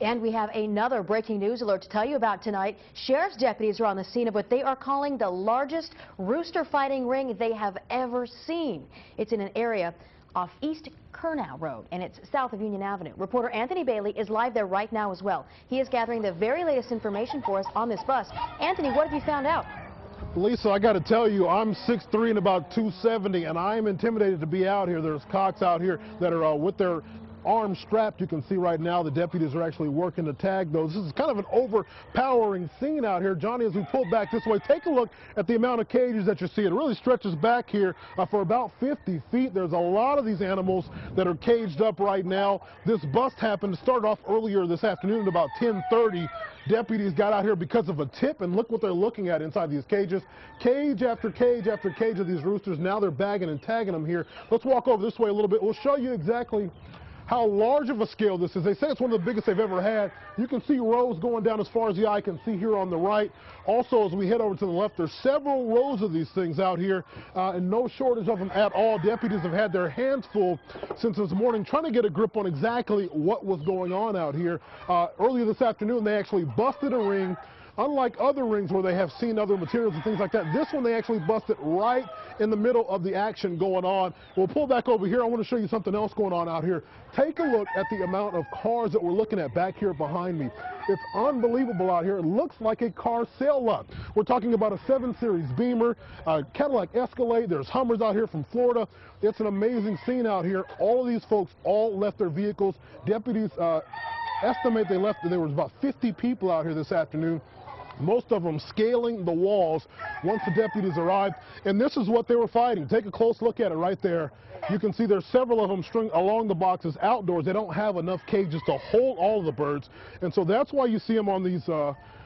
And we have another breaking news alert to tell you about tonight. Sheriff's deputies are on the scene of what they are calling the largest rooster fighting ring they have ever seen. It's in an area off East Kern Road, and it's south of Union Avenue. Reporter Anthony Bailey is live there right now as well. He is gathering the very latest information for us on this bust. Anthony, what have you found out? Lisa, I got to tell you, I'm 6'3" and about 270, and I am intimidated to be out here. There's cocks out here that are with their arms strapped. You can see right now the deputies are actually working to tag those. This is kind of an overpowering scene out here. Johnny, as we pull back this way, take a look at the amount of cages that you see. It really stretches back here for about 50 feet. There's a lot of these animals that are caged up right now. This bust happened to start off earlier this afternoon at about 10:30. Deputies got out here because of a tip, and look what they're looking at inside these cages. Cage after cage after cage of these roosters. Now they're bagging and tagging them here. Let's walk over this way a little bit. We'll show you exactly how large of a scale this is. They say it's one of the biggest they've ever had. You can see rows going down as far as the eye can see here on the right. Also, as we head over to the left, there's several rows of these things out here, and no shortage of them at all. Deputies have had their hands full since this morning trying to get a grip on exactly what was going on out here. Earlier this afternoon, they actually busted a ring. Unlike other rings where they have seen other materials and things like that, this one they actually busted right in the middle of the action going on. We'll pull back over here. I want to show you something else going on out here. Take a look at the amount of cars that we're looking at back here behind me. It's unbelievable out here. It looks like a car sale lot. We're talking about a 7 Series Beamer, a Cadillac Escalade. There's Hummers out here from Florida. It's an amazing scene out here. All of these folks all left their vehicles. Deputies estimate there was about 50 people out here this afternoon. Most of them scaling the walls once the deputies arrived. And this is what they were fighting. Take a close look at it right there. You can see there's several of them string along the boxes outdoors. They don't have enough cages to hold all of the birds. And so that's why you see them on these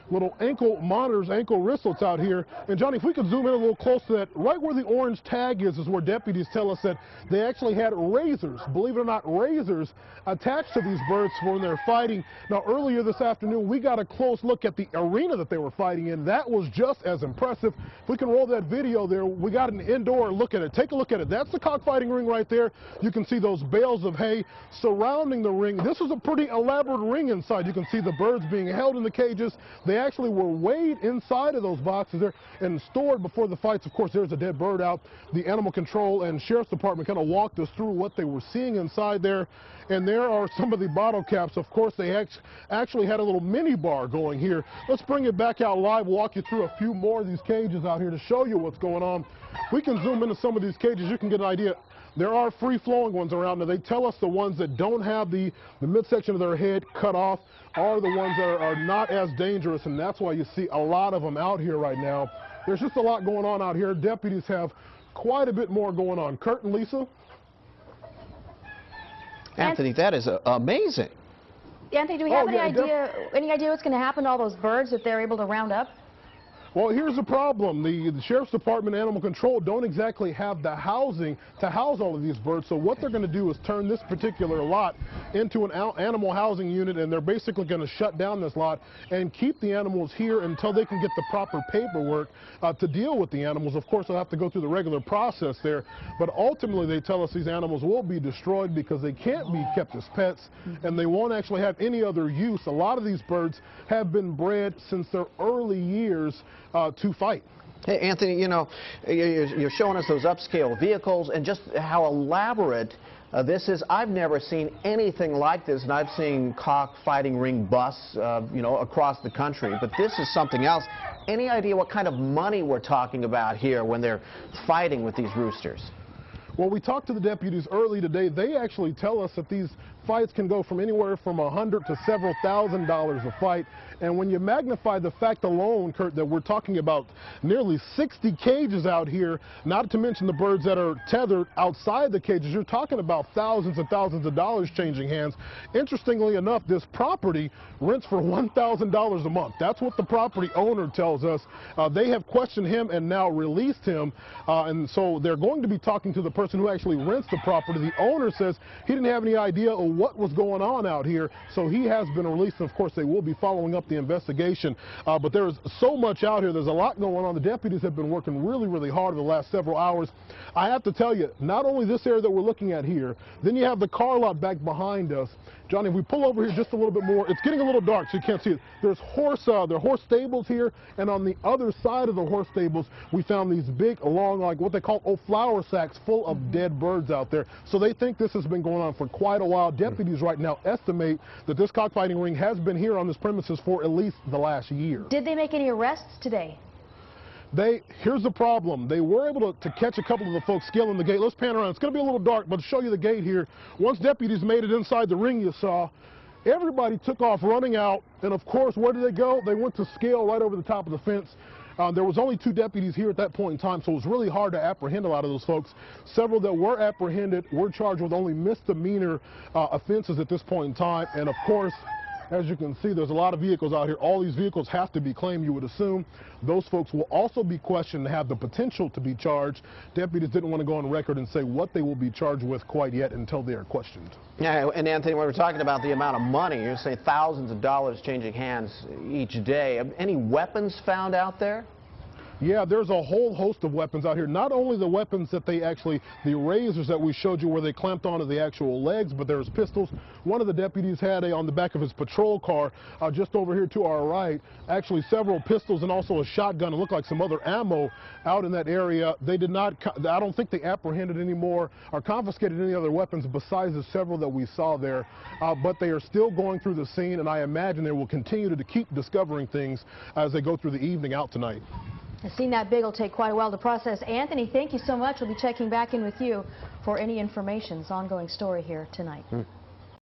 little ankle monitors, ankle wristlets out here. And Johnny, if we could zoom in a little close to that, right where the orange tag is where deputies tell us that they actually had razors, believe it or not, razors attached to these birds when they're fighting. Now, earlier this afternoon, we got a close look at the arena that they were fighting in. That was just as impressive. If we can roll that video there, we got an indoor look at it. Take a look at it. That's the cockfighting ring right there. You can see those bales of hay surrounding the ring. This is a pretty elaborate ring inside. You can see the birds being held in the cages. They actually were weighed inside of those boxes there and stored before the fights. Of course, there's a dead bird out. The Animal Control and Sheriff's Department kind of walked us through what they were seeing inside there. And there are some of the bottle caps. Of course, they actually had a little mini bar going here. Let's bring it back out live, walk you through a few more of these cages out here to show you what's going on. We can zoom into some of these cages. You can get an idea. There are free-flowing ones around. Now, they tell us the ones that don't have the midsection of their head cut off are the ones that are not as dangerous, and that's why you see a lot of them out here right now. There's just a lot going on out here. Deputies have quite a bit more going on. Kurt and Lisa? Anthony, that is amazing. Anthony, do we have any idea what's going to happen to all those birds if they're able to round up? Well, here's the problem. The Sheriff's Department and Animal Control don't exactly have the housing to house all of these birds. So what they're going to do is turn this particular lot into an animal housing unit, and they're basically going to shut down this lot and keep the animals here until they can get the proper paperwork to deal with the animals. Of course, they'll have to go through the regular process there, but ultimately they tell us these animals will be destroyed because they can't be kept as pets, and they won't actually have any other use. A lot of these birds have been bred since their early years to fight. Hey, Anthony, you know, you're showing us those upscale vehicles and just how elaborate this is. I've never seen anything like this, and I've seen cockfighting ring busts, you know, across the country, but this is something else. Any idea what kind of money we're talking about here when they're fighting with these roosters? Well, we talked to the deputies early today. They actually tell us that these fights can go from anywhere from $100 to several $1,000s a fight. And when you magnify the fact alone, Kurt, that we're talking about nearly 60 cages out here, not to mention the birds that are tethered outside the cages, you're talking about thousands and thousands of dollars changing hands. Interestingly enough, this property rents for $1,000 a month. That's what the property owner tells us. They have questioned him and now released him. And so they're going to be talking to the person who actually rents the property. The owner says he didn't have any idea of what was going on out here, so he has been released. And of course, they will be following up the investigation. But there's so much out here. There's a lot going on. The deputies have been working really, really hard in the last several hours. I have to tell you, not only this area that we're looking at here, then you have the car lot back behind us. Johnny, if we pull over here just a little bit more, it's getting a little dark, so you can't see it. There's there are horse stables here, and on the other side of the horse stables, we found these big, long, like what they call flour sacks full of dead birds out there. So they think this has been going on for quite a while. Deputies right now estimate that this cockfighting ring has been here on this premises for at least the last year. Did they make any arrests today? Here's the problem. They were able to catch a couple of the folks scaling the gate. Let's pan around. It's going to be a little dark, but to show you the gate here, once deputies made it inside the ring you saw, everybody took off running out, and of course, where did they go? They went to scale right over the top of the fence. There was only 2 deputies here at that point in time, so it was really hard to apprehend a lot of those folks. Several that were apprehended were charged with only misdemeanor offenses at this point in time, and of course, as you can see, there's a lot of vehicles out here. All these vehicles have to be claimed, you would assume. Those folks will also be questioned and have the potential to be charged. Deputies didn't want to go on record and say what they will be charged with quite yet until they are questioned. Yeah, and Anthony, when we're talking about the amount of money, you're saying thousands of dollars changing hands each day. Any weapons found out there? Yeah, there's a whole host of weapons out here. Not only the weapons that the razors that we showed you where they clamped onto the actual legs, but there's pistols. One of the deputies had on the back of his patrol car, just over here to our right, actually several pistols and also a shotgun. It looked like some other ammo out in that area. They did not, I don't think they apprehended any more or confiscated any other weapons besides the several that we saw there. But they are still going through the scene, and I imagine they will continue to keep discovering things as they go through the evening out tonight. Seeing that big will take quite a while to process. Anthony, thank you so much. We'll be checking back in with you for any information. It's an ongoing story here tonight.